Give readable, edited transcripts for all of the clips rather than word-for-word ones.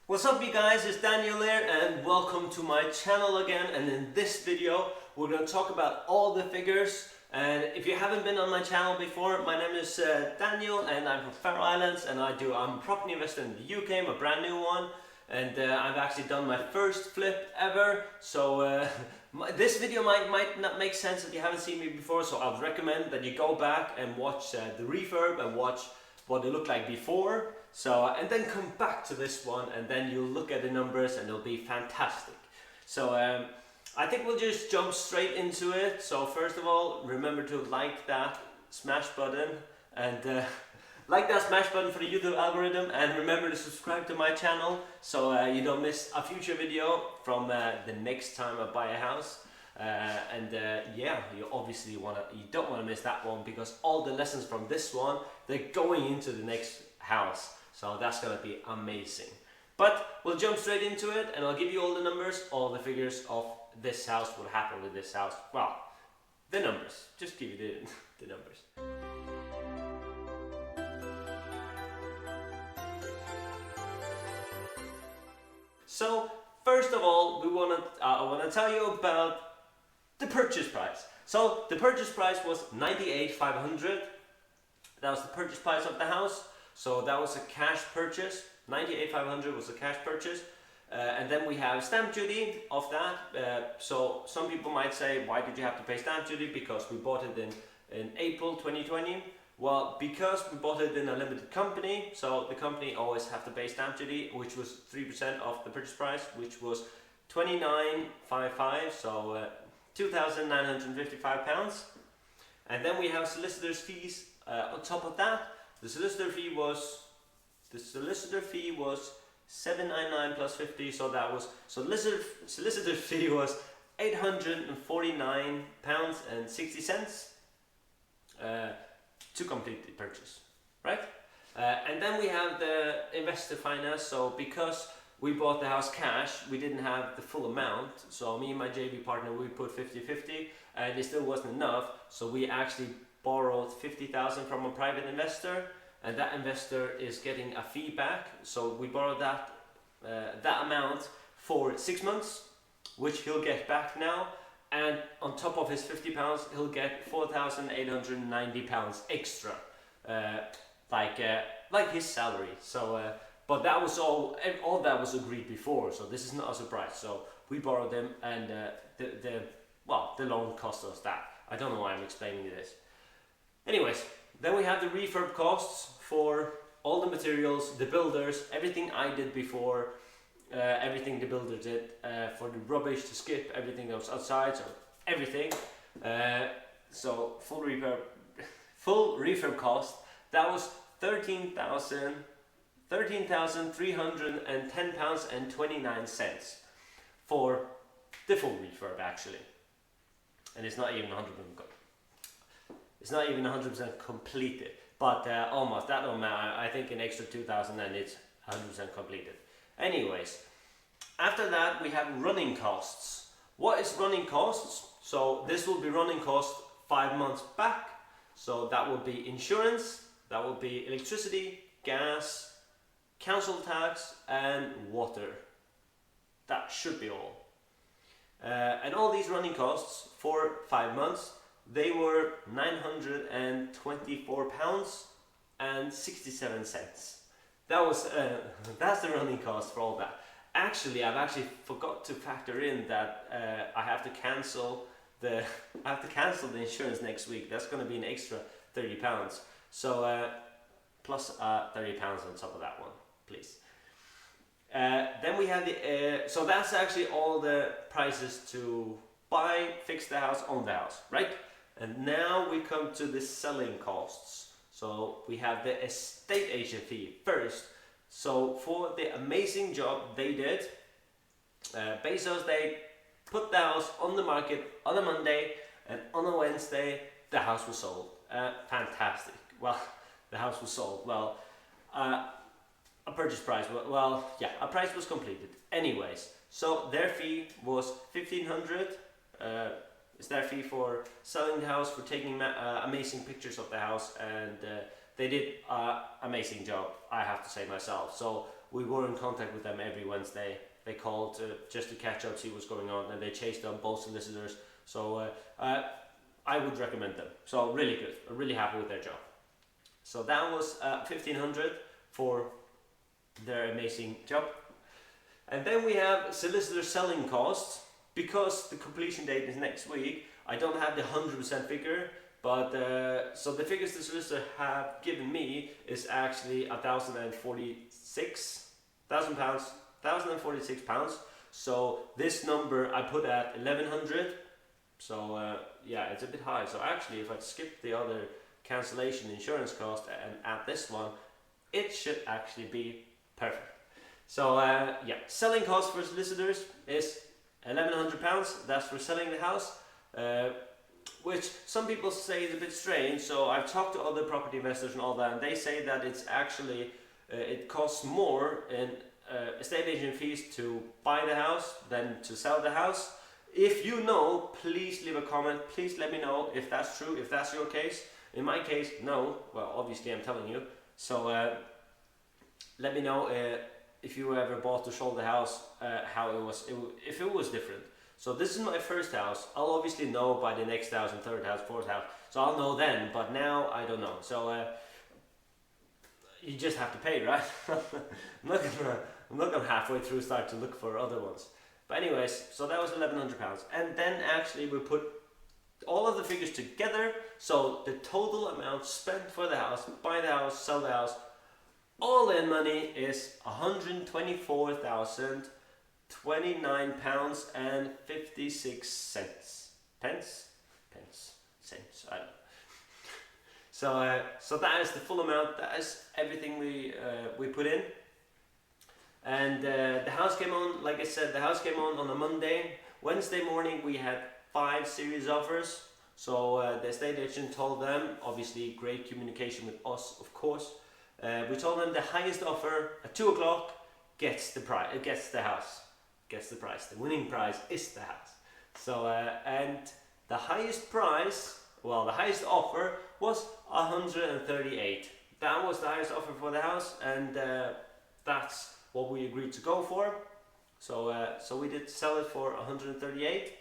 What's up you guys, it's Daniel here and welcome to my channel again, and in this video we're going to talk about all the figures. And if you haven't been on my channel before, my name is Daniel and I'm from Faroe Islands, and I'm a property investor in the UK. I'm a brand new one, and I've actually done my first flip ever, so this video might not make sense if you haven't seen me before, so I would recommend that you go back and watch the refurb and watch what it looked like before. So, and then come back to this one, and then you'll look at the numbers and it'll be fantastic. So I think we'll just jump straight into it. So first of all, remember to like that smash button, and like that smash button for the YouTube algorithm, and remember to subscribe to my channel so you don't miss a future video from the next time I buy a house. Yeah, you don't want to miss that one, because all the lessons from this one, they're going into the next house. So that's gonna be amazing. But we'll jump straight into it, and I'll give you all the numbers, all the figures of this house, what happened with this house. Well, the numbers, just give you the numbers. So first of all, I wanna tell you about the purchase price. So the purchase price was 98,500. That was the purchase price of the house. So that was a cash purchase. 98,500 was a cash purchase. And then we have stamp duty of that. So some people might say, why did you have to pay stamp duty? Because we bought it in April 2020. Well, because we bought it in a limited company, so the company always have to pay stamp duty, which was 3% of the purchase price, which was 29,555, so £2,955. And then we have solicitor's fees on top of that. The solicitor fee was $799 plus 50, so that was solicitor fee was £849.60 to complete the purchase, right? And then we have the investor finance. So because we bought the house cash, we didn't have the full amount. So me and my JV partner, we put 50-50, and it still wasn't enough. So we actually borrowed 50,000 from a private investor, and that investor is getting a fee back. So we borrowed that amount for 6 months, which he'll get back now. And on top of his £50, he'll get £4,890 extra, like his salary. So, but that was all that was agreed before. So this is not a surprise. So we borrowed them, and the loan cost us that. I don't know why I'm explaining this. Anyways, then we have the refurb costs for all the materials, the builders, everything I did before, everything the builder did, for the rubbish to skip, everything that was outside, so everything. So full refurb cost, that was £13,310.29 for the full refurb, actually. And it's not even 100% completed, but almost. That don't matter. I think an extra 2,000 and it's 100% completed. Anyways, after that we have running costs. What is running costs? So this will be running cost 5 months back. So that will be insurance, that will be electricity, gas, council tax and water. That should be all. And all these running costs for 5 months, they were £924.67. That was that's the running cost for all that. Actually, I've actually forgot to factor in that I have to cancel the insurance next week. That's going to be an extra £30. So plus £30 on top of that one, please. Then we have so that's actually all the prices to buy, fix the house, own the house, right? And now we come to the selling costs. So we have the estate agent fee first. So for the amazing job they did, Bezos, they put the house on the market on a Monday, and on a Wednesday the house was sold. Fantastic. Well, the house was sold. Well, a purchase price. Well, yeah, a price was completed. Anyways, so their fee was $1,500. It's their fee for selling the house, for taking amazing pictures of the house, and they did an amazing job, I have to say myself. So we were in contact with them every Wednesday. They called just to catch up, see what's going on, and they chased on both solicitors. So I would recommend them. So really good. I'm really happy with their job. So that was $1,500 for their amazing job. And then we have solicitor selling costs. Because the completion date is next week, I don't have the 100% figure, but so the figures the solicitor have given me is actually £1,046. So this number I put at 1,100. So yeah, it's a bit high. So actually, if I skip the other cancellation insurance cost and add this one, it should actually be perfect. So yeah, selling costs for solicitors is £1,100. That's for selling the house, which some people say is a bit strange. So I've talked to other property investors and all that, and they say that it's actually it costs more in estate agent fees to buy the house than to sell the house. If you know, please leave a comment. Please let me know if that's true, if that's your case. In my case, no. Well, obviously I'm telling you. So let me know if you ever bought or sold the house, how it was, if it was different. So this is my first house. I'll obviously know by the next house and third house, fourth house. So I'll know then, but now I don't know. So you just have to pay, right? I'm not gonna halfway through start to look for other ones. But anyways, so that was £1,100. And then actually we put all of the figures together. So the total amount spent for the house, buy the house, sell the house, all in money is £124,029.56. Pence, cents. I don't know. So that is the full amount. That is everything we put in. And the house came on. Like I said, the house came on a Monday. Wednesday morning we had 5 serious offers. So the estate agent told them, obviously great communication with us, of course. We told them the highest offer at 2 o'clock gets the price. Gets the house. Gets the price. The winning prize is the house. So and the highest price, well, the highest offer was 138. That was the highest offer for the house, and that's what we agreed to go for. So so we did sell it for 138,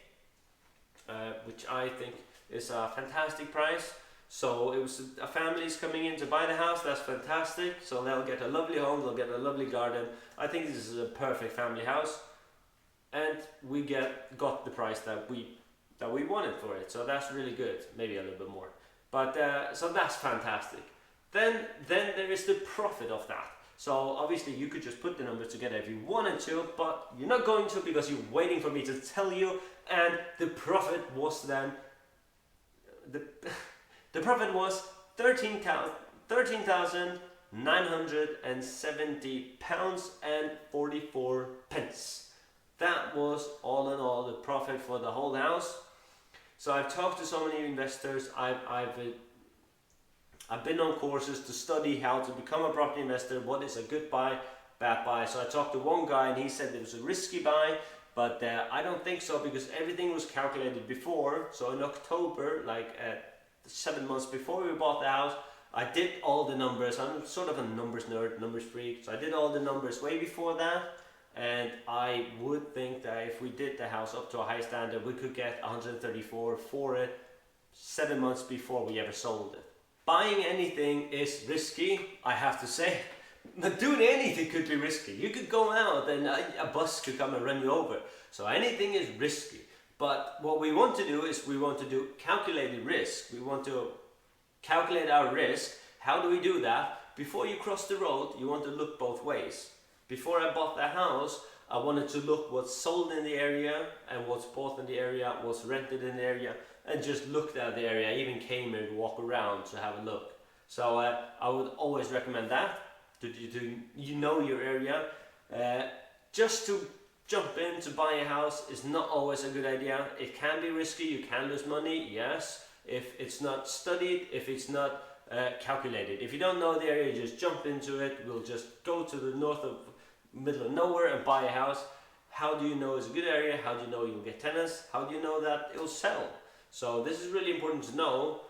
which I think is a fantastic price. So it was a family's coming in to buy the house. That's fantastic. So they'll get a lovely home. They'll get a lovely garden. I think this is a perfect family house, and we got the price that we wanted for it. So that's really good. Maybe a little bit more, but so that's fantastic. Then there is the profit of that. So obviously you could just put the numbers together if you wanted to, but you're not going to because you're waiting for me to tell you. And the profit was then the profit was £13,970.44. That was all in all the profit for the whole house. So I've talked to so many investors. I've been on courses to study how to become a property investor. What is a good buy, bad buy? So I talked to one guy and he said it was a risky buy, but I don't think so because everything was calculated before. So in October, like 7 months before we bought the house, I did all the numbers. I'm sort of a numbers nerd, numbers freak. So I did all the numbers way before that. And I would think that if we did the house up to a high standard, we could get 134 for it 7 months before we ever sold it. Buying anything is risky, I have to say. But doing anything could be risky. You could go out and a bus could come and run you over. So anything is risky. But what we want to do is we want to do calculated risk. We want to calculate our risk. How do we do that? Before you cross the road, you want to look both ways. Before I bought the house, I wanted to look what's sold in the area and what's bought in the area, what's rented in the area, and just looked at the area. I even came here to walk around to have a look. So I would always recommend that, to you know your area. Just to jump in to buy a house is not always a good idea. It can be risky, you can lose money, yes, if it's not studied, if it's not calculated. If you don't know the area, just jump into it. We'll just go to the middle of nowhere and buy a house. How do you know it's a good area? How do you know you'll get tenants? How do you know that it'll sell? So this is really important to know.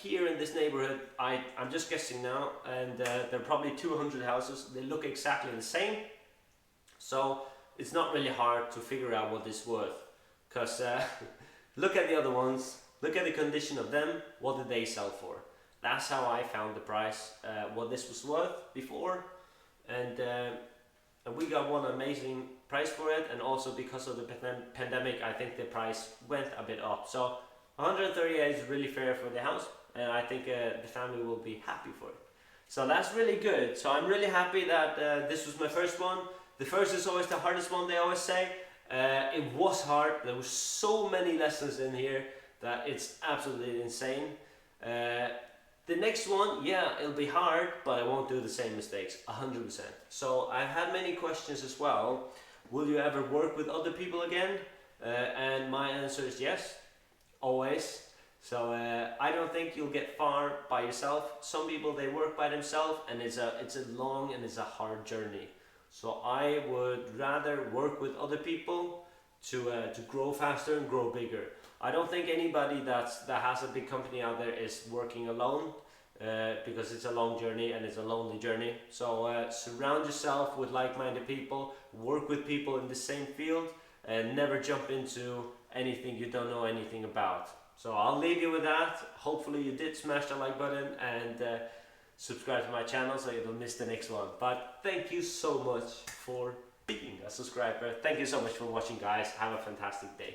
here in this neighborhood, I'm just guessing now, and there are probably 200 houses. They look exactly the same, so it's not really hard to figure out what it's worth, because look at the other ones, look at the condition of them, what did they sell for. That's how I found the price, what this was worth before, and we got one amazing price for it, and also because of the pandemic, I think the price went a bit up. So 138 is really fair for the house, and I think the family will be happy for it. So that's really good. So I'm really happy that this was my first one. The first is always the hardest one, they always say. It was hard. There were so many lessons in here that it's absolutely insane. The next one, yeah, it'll be hard, but I won't do the same mistakes, 100%. So I've had many questions as well. Will you ever work with other people again? And my answer is yes, always. So I don't think you'll get far by yourself. Some people, they work by themselves, and it's a long and it's a hard journey. So I would rather work with other people to grow faster and grow bigger. I don't think anybody that has a big company out there is working alone, because it's a long journey and it's a lonely journey. So surround yourself with like-minded people, work with people in the same field, and never jump into anything you don't know anything about. So I'll leave you with that. Hopefully you did smash the like button and subscribe to my channel so you don't miss the next one. But thank you so much for being a subscriber. Thank you so much for watching, guys. Have a fantastic day.